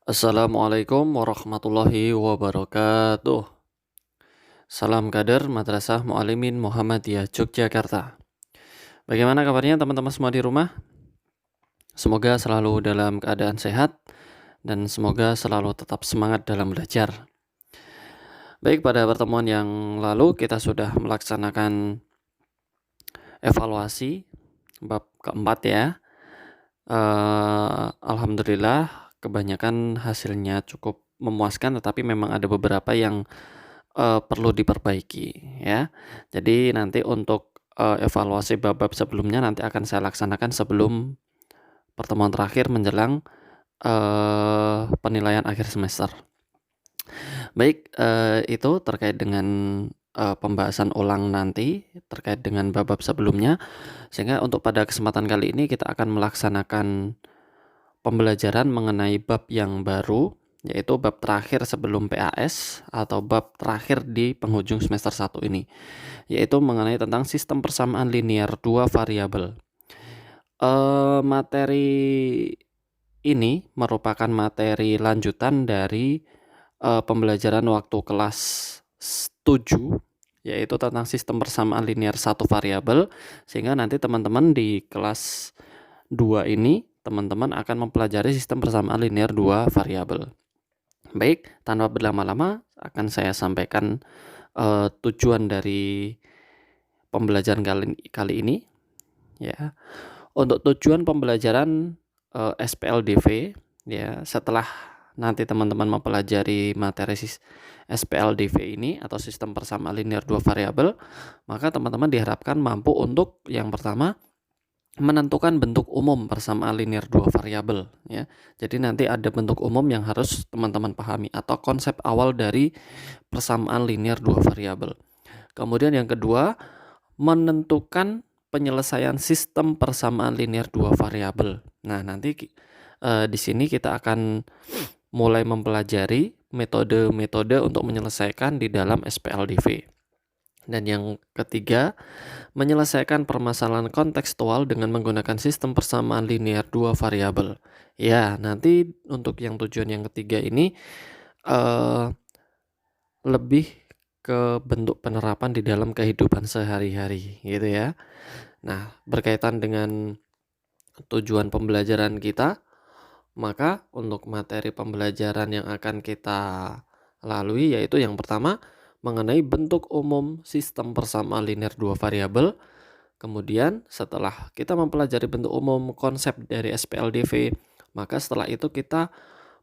Assalamualaikum warahmatullahi wabarakatuh. Salam kader Madrasah Muallimin Muhammadiyah Yogyakarta. Bagaimana kabarnya teman-teman semua di rumah? Semoga selalu dalam keadaan sehat dan semoga selalu tetap semangat dalam belajar. Baik, pada pertemuan yang lalu kita sudah melaksanakan evaluasi bab keempat ya. Alhamdulillah kebanyakan hasilnya cukup memuaskan, tetapi memang ada beberapa yang perlu diperbaiki ya. Jadi nanti untuk evaluasi bab-bab sebelumnya nanti akan saya laksanakan sebelum pertemuan terakhir menjelang penilaian akhir semester. Baik, itu terkait dengan pembahasan ulang nanti terkait dengan bab-bab sebelumnya. Sehingga untuk pada kesempatan kali ini kita akan melaksanakan pembelajaran mengenai bab yang baru, yaitu bab terakhir sebelum PAS atau bab terakhir di penghujung semester 1 ini, yaitu mengenai tentang sistem persamaan linear dua variabel. Materi ini merupakan materi lanjutan dari pembelajaran waktu kelas 7, yaitu tentang sistem persamaan linear satu variabel, sehingga nanti teman-teman di kelas 2 ini teman-teman akan mempelajari sistem persamaan linear dua variabel. Baik, tanpa berlama-lama akan saya sampaikan tujuan dari pembelajaran kali ini ya. Untuk tujuan pembelajaran SPLDV ya, setelah nanti teman-teman mempelajari materi SPLDV ini atau sistem persamaan linear dua variabel, maka teman-teman diharapkan mampu untuk yang pertama menentukan bentuk umum persamaan linear dua variabel ya. Jadi nanti ada bentuk umum yang harus teman-teman pahami atau konsep awal dari persamaan linear dua variabel. Kemudian yang kedua, menentukan penyelesaian sistem persamaan linear dua variabel. Nah, nanti di sini kita akan mulai mempelajari metode-metode untuk menyelesaikan di dalam SPLDV. Dan yang ketiga, menyelesaikan permasalahan kontekstual dengan menggunakan sistem persamaan linear dua variabel. Ya, nanti untuk yang tujuan yang ketiga ini lebih ke bentuk penerapan di dalam kehidupan sehari-hari gitu ya. Nah, berkaitan dengan tujuan pembelajaran kita, maka untuk materi pembelajaran yang akan kita lalui yaitu yang pertama mengenai bentuk umum sistem persamaan linear dua variabel. Kemudian setelah kita mempelajari bentuk umum konsep dari SPLDV, maka setelah itu kita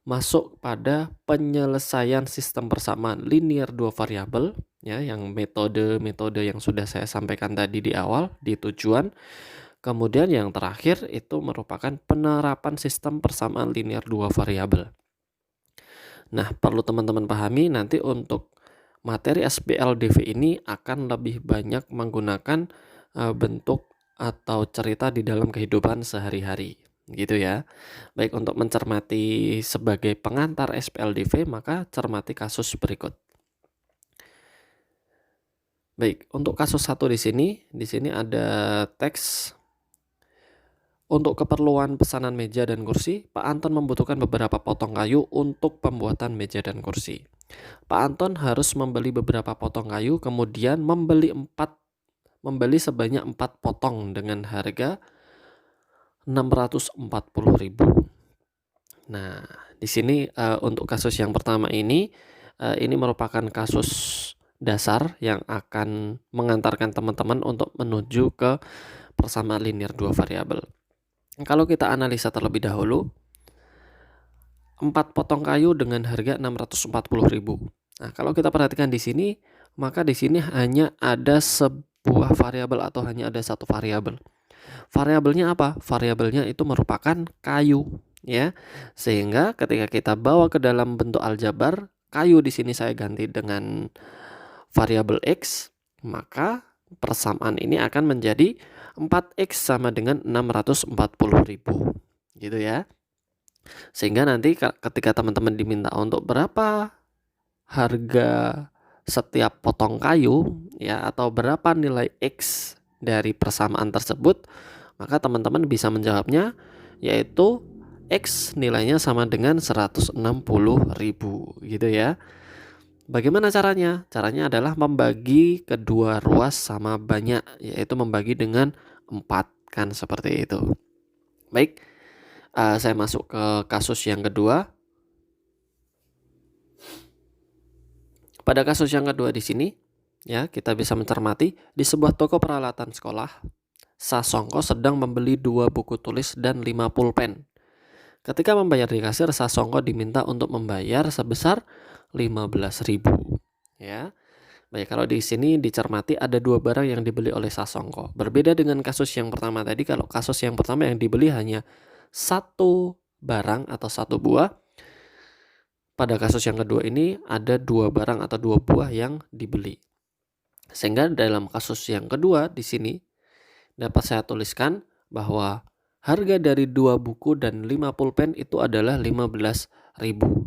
masuk pada penyelesaian sistem persamaan linear dua variabel ya, yang metode-metode yang sudah saya sampaikan tadi di awal di tujuan. Kemudian yang terakhir itu merupakan penerapan sistem persamaan linear dua variabel. Nah, perlu teman-teman pahami nanti untuk materi SPLDV ini akan lebih banyak menggunakan bentuk atau cerita di dalam kehidupan sehari-hari gitu ya. Baik, untuk mencermati sebagai pengantar SPLDV maka cermati kasus berikut. Baik, untuk kasus 1 di sini ada teks. Untuk keperluan pesanan meja dan kursi, Pak Anton membutuhkan beberapa potong kayu untuk pembuatan meja dan kursi. Pak Anton harus membeli beberapa potong kayu, kemudian membeli sebanyak 4 potong dengan harga 640.000. Nah, di sini untuk kasus yang pertama ini merupakan kasus dasar yang akan mengantarkan teman-teman untuk menuju ke persamaan linear dua variabel. Kalau kita analisa terlebih dahulu, 4 potong kayu dengan harga 640.000. Nah, kalau kita perhatikan di sini, maka di sini hanya ada sebuah variabel atau hanya ada satu variabel. Variabelnya apa? Variabelnya itu merupakan kayu, ya. Sehingga ketika kita bawa ke dalam bentuk aljabar, kayu di sini saya ganti dengan variabel X, maka persamaan ini akan menjadi 4X sama dengan 640.000. Gitu ya. Sehingga nanti ketika teman-teman diminta untuk berapa harga setiap potong kayu ya, atau berapa nilai X dari persamaan tersebut, maka teman-teman bisa menjawabnya yaitu X nilainya sama dengan 160.000 gitu ya. Bagaimana caranya? Caranya adalah membagi kedua ruas sama banyak, yaitu membagi dengan 4, kan seperti itu. Baik, saya masuk ke kasus yang kedua. Pada kasus yang kedua di sini, ya, kita bisa mencermati di sebuah toko peralatan sekolah, Sasongko sedang membeli 2 buku tulis dan 5 pulpen. Ketika membayar di kasir, Sasongko diminta untuk membayar sebesar 15.000. Ya. Baik, kalau di sini dicermati ada 2 barang yang dibeli oleh Sasongko. Berbeda dengan kasus yang pertama tadi, kalau kasus yang pertama yang dibeli hanya 1 barang atau 1 buah. Pada kasus yang kedua ini ada 2 barang atau 2 buah yang dibeli. Sehingga dalam kasus yang kedua di sini dapat saya tuliskan bahwa harga dari 2 buku dan 5 pulpen itu adalah 15.000.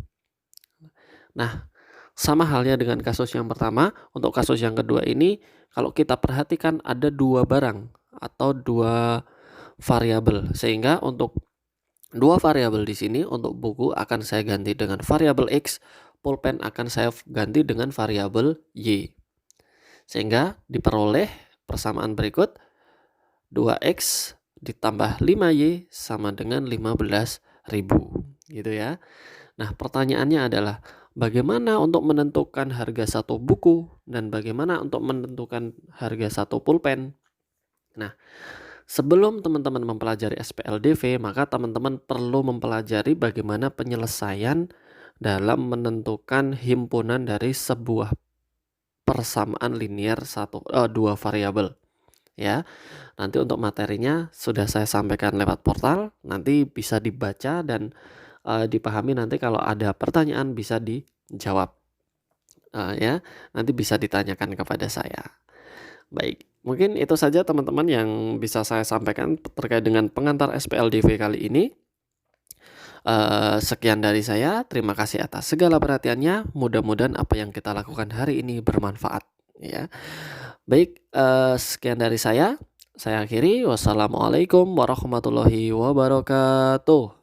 Nah, sama halnya dengan kasus yang pertama, untuk kasus yang kedua ini kalau kita perhatikan ada 2 barang atau 2 variabel. Sehingga untuk 2 variabel di sini, untuk buku akan saya ganti dengan variabel X, pulpen akan saya ganti dengan variabel Y. Sehingga diperoleh persamaan berikut 2X ditambah 5Y sama dengan 15.000 gitu ya. Nah, pertanyaannya adalah bagaimana untuk menentukan harga satu buku dan bagaimana untuk menentukan harga satu pulpen? Nah, sebelum teman-teman mempelajari SPLDV, maka teman-teman perlu mempelajari bagaimana penyelesaian dalam menentukan himpunan dari sebuah persamaan linear 2 variabel. Ya, nanti untuk materinya sudah saya sampaikan lewat portal, nanti bisa dibaca dan dipahami. Nanti kalau ada pertanyaan bisa dijawab, ya, nanti bisa ditanyakan kepada saya. Baik, mungkin itu saja teman-teman yang bisa saya sampaikan terkait dengan pengantar SPLDV kali ini. Sekian dari saya, terima kasih atas segala perhatiannya. Mudah-mudahan apa yang kita lakukan hari ini bermanfaat, ya. Baik, sekian dari saya akhiri. Wassalamualaikum warahmatullahi wabarakatuh.